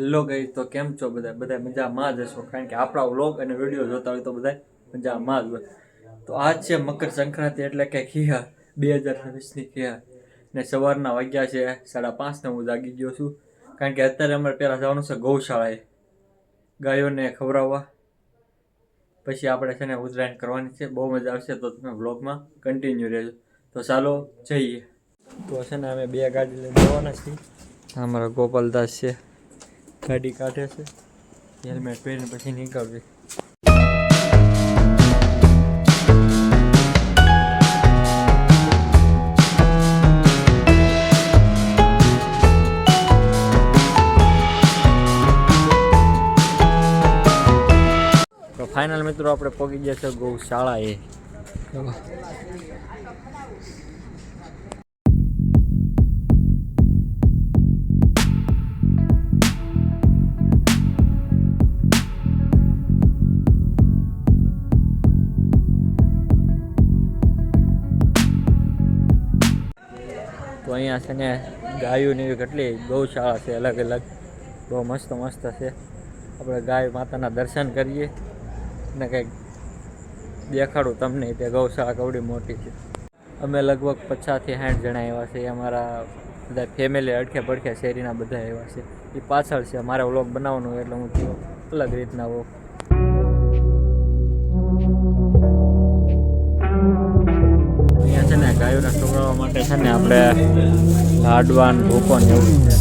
Hello guys, તો કેમ છો બધા મજામાં જ હશો, કારણ કે આપણા વ્લોગ અને વિડીયો જોતા હોય તો બધા મજામાં જ હોય. તો આજ છે મકર સંક્રાંતિ એટલે કે ખીહર 2026ની ખીહર ને સવારના વાગ્યા છે 5:30 ને હું જાગી ગયો છું, કારણ કે અત્યારે અમારે પહેલાં જવાનું છે ગૌશાળાએ ગાયોને ખવડાવવા. પછી આપણે છે ને ઉત્તરાયણ કરવાની છે, બહુ મજા આવશે, તો તમે વ્લોગમાં કન્ટિન્યુ રહેજો. તો ચાલો જઈએ. તો છે ને અમે 2 ગાડી લઈને જવાના છીએ. અમારા ગોપાલદાસ છે, ગાડી કાઢે છે, હેલ્મેટ પહેરીને પછી નીકળવી. તો ફાઇનલ મિત્રો આપણે પહોંચી ગયા છે ગૌશાળાએ. તો અહીંયા છે ને ગાયોની એવી કેટલી ગૌશાળા છે, અલગ અલગ, બહુ મસ્ત મસ્ત છે. આપણે ગાય માતાના દર્શન કરીએ ને કંઈક દેખાડું તમને તે ગૌશાળા કવડી મોટી છે. અમે લગભગ 50 થી 60 જણા આવ્યા છે, અમારા બધા ફેમિલી અડખે પડખે શેરીના બધા આવ્યા છે. એ પાછળ છે, મારે વ્લોગ બનાવવાનું હોય એટલે હું અલગ રીતના હોઉં. અહીંયા છે ને ગાયોને ખવડાવવા માટે છે ને આપણે લાડવાન ભૂકો ને એવું છે.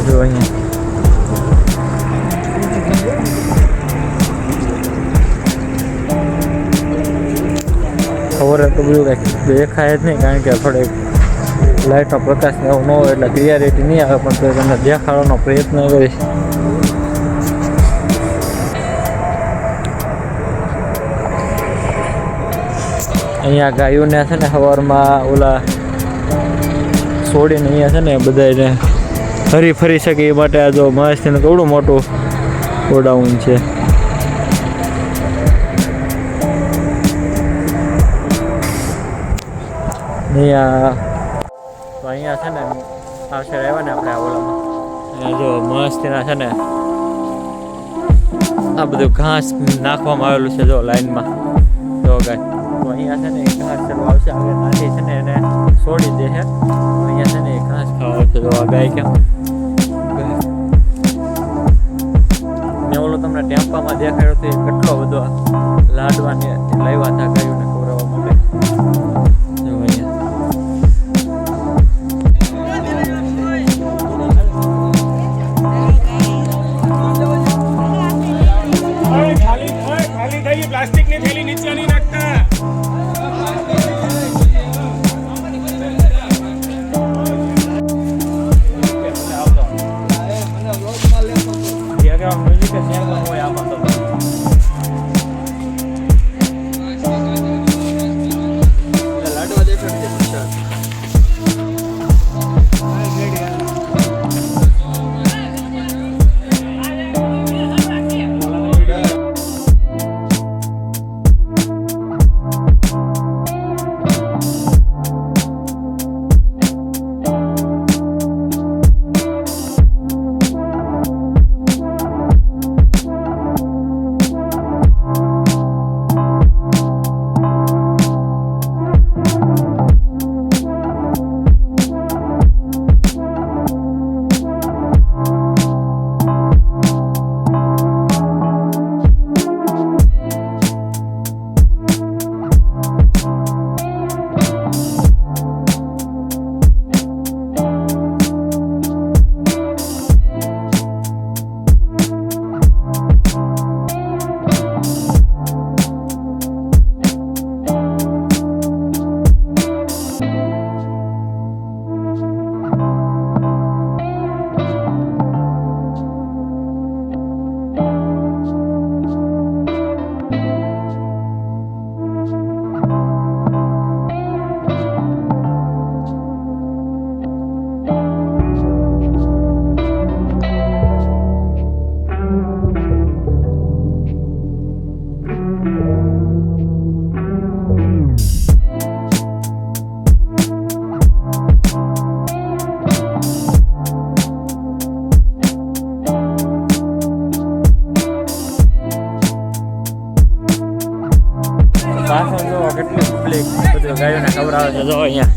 જો અહીંયા ખબર તો બધું કંઈક દેખાય જ નહીં, કારણ કે થોડીક લાઇટનો પ્રકાશ ને એવું ન હોય એટલે ક્લિયરિટી નહીં આવે, પણ તો તમને દેખાડવાનો પ્રયત્ન કરીશ. અહીંયા ગાયોને છે ને સવારમાં ઓલા છોડીને અહીંયા છે ને બધાને હરી ફરી શકે એ માટે આ જો મસ્તીનું કેવડું મોટું ગોડાઉન છે. અહીંયા તો અહીંયા છે ને આ સાઈડ આવ્યા ને આપણે ઓલામાં, અહીંયા જો મસ્તીના છે ને આ બધું ઘાસ નાખવામાં આવેલું છે, જો લાઈનમાં જો ગાય. તો અહીંયા છે ને ઘાસ ચરવા આવશે, આગળ નાખી છે ને એને છોડી દે છે. અહીંયા છે ને ઘાસ ખાવા આવશે. જો આ ગાય કેમ ને ઓલો તમને ટેમ્પામાં દેખાડ્યો તો એ કેટલો બધો લાડવાને લાવ્યા હતા ગાયોને ખવડાવવા માટે. જો અહીંયા પ્લાસ્ટિકની થેલી નીચે નહીં નાખતા. ખવડાવે છે જો અહીંયા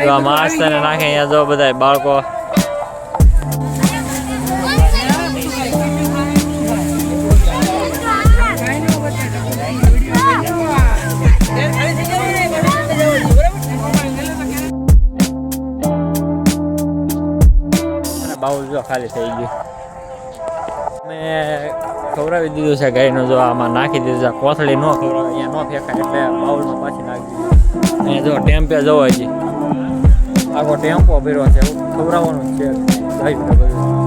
જો માસ્ક ને નાખે અહીંયા જો બધા બાળકો બાઉલ જો ખાલી થઈ ગયું મેં ખવડાવી દીધું છે ગાયનું જો આમાં નાખી દીધું છે કોથળી ન ખવડાવે અહીંયા ન ફેંકાય એટલે બાઉલમાં પાછી નાખી દીધું અહીંયા જો ટેમ્પે જવો હજી આખો ટેમ્પો ભર્યો છે એવું ખવડાવવાનું છે ગાયું ને બધું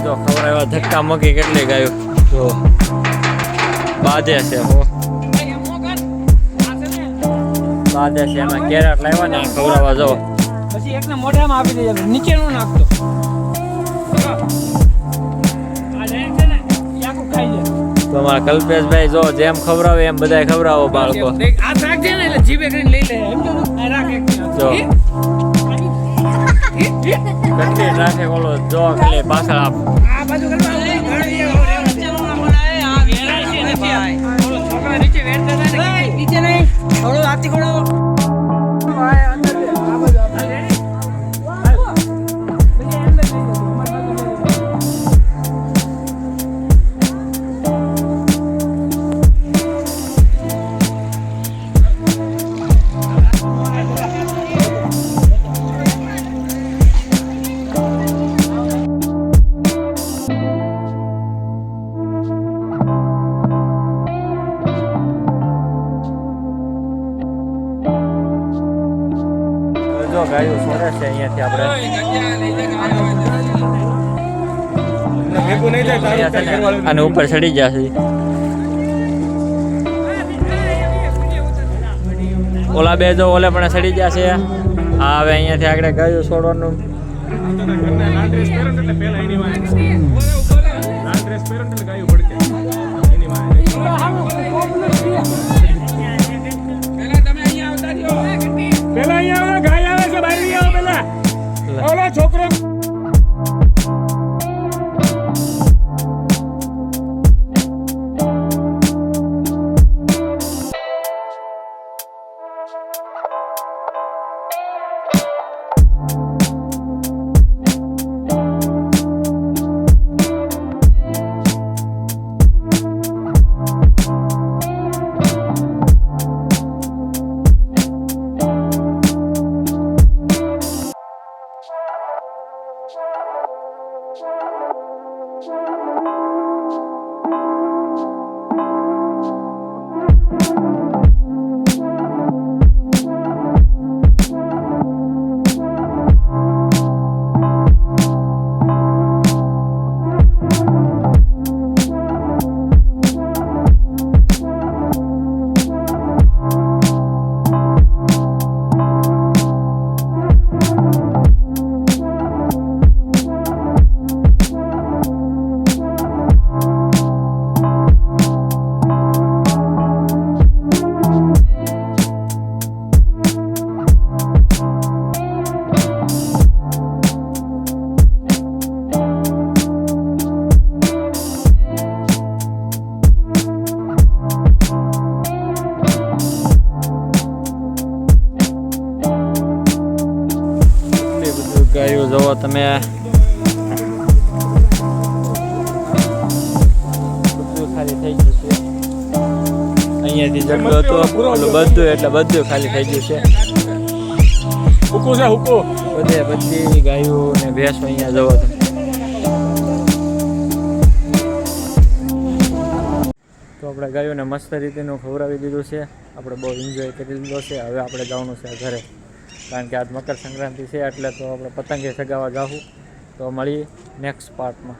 જો ખવડાવ્યા ધક્કા મૂકી કેટલી ગાયું જો બાધે છે હો બાધે છે એમાં કેરેટ લાવ્યા ને ખવડાવવા જો પછી એકને મોઢામાં આપી દેજો નીચે નો નાખતો આ છે ને યાકુ ખાઈ જાય તો અમારા કલ્પેશભાઈ જો જેમ ખવડાવે એમ બધાય ખવડાવો બાળકો આ રાખજે ને એટલે જીભે કરીને લઈ લે એમ તો આ રાખ એક જો કેટલી રાખે ઓલો જો ખાલી પાછળ આપ આ બાજુ કરવા આ વેરાય છે ને ભાઈ ઓલો છોકરા નીચે વેરતા હતા ને નીચે નહીં થોડું હાથી ખોડો ભાઈ અંદર આ બાજુ આ રેડી પછી અંદર લઈ જાઓ જો ગાયું છોડે છે અહીંયાથી આપણે ભેગું નહીં થાય તારું અહીંયા છે ને આને ઉપર ચડી જશે ઓલા બે જો ઓલે પણ ચડી જશે હા હવે અહીંયાથી આગળ ગાયું છોડવાનું લાલ ડ્રેસ પહેરો એટલે પહેલા એની વાય લાલ ડ્રેસ પહેરો એટલે ગાયું ભડકે એની વાય પેલા અહીંયા આવો ગાય આવે છે બહાર નહીં આવો પેલા ઓલો છોકરો ગાયું જોવો તમે બધું ખાલી થઈ ગયું છે અહીંયાથી જેટલું હતું ઓલું બધું એટલે બધું ખાલી થઈ ગયું છે હુકુ છે હુકુ બધે બધી ગાયું ને ભેંસો અહીંયા જોવો તમે તો આપણે ગાયોને મસ્ત રીતેનું ખવડાવી દીધું છે, આપણે બહુ એન્જોય કરી લીધો છે. હવે આપણે જવાનું છે ઘરે, કારણ કે આજ મકર સંક્રાંતિ છે એટલે તો આપણે પતંગે ચગાવવા જાવું. તો મળીએ નેક્સ્ટ પાર્ટમાં.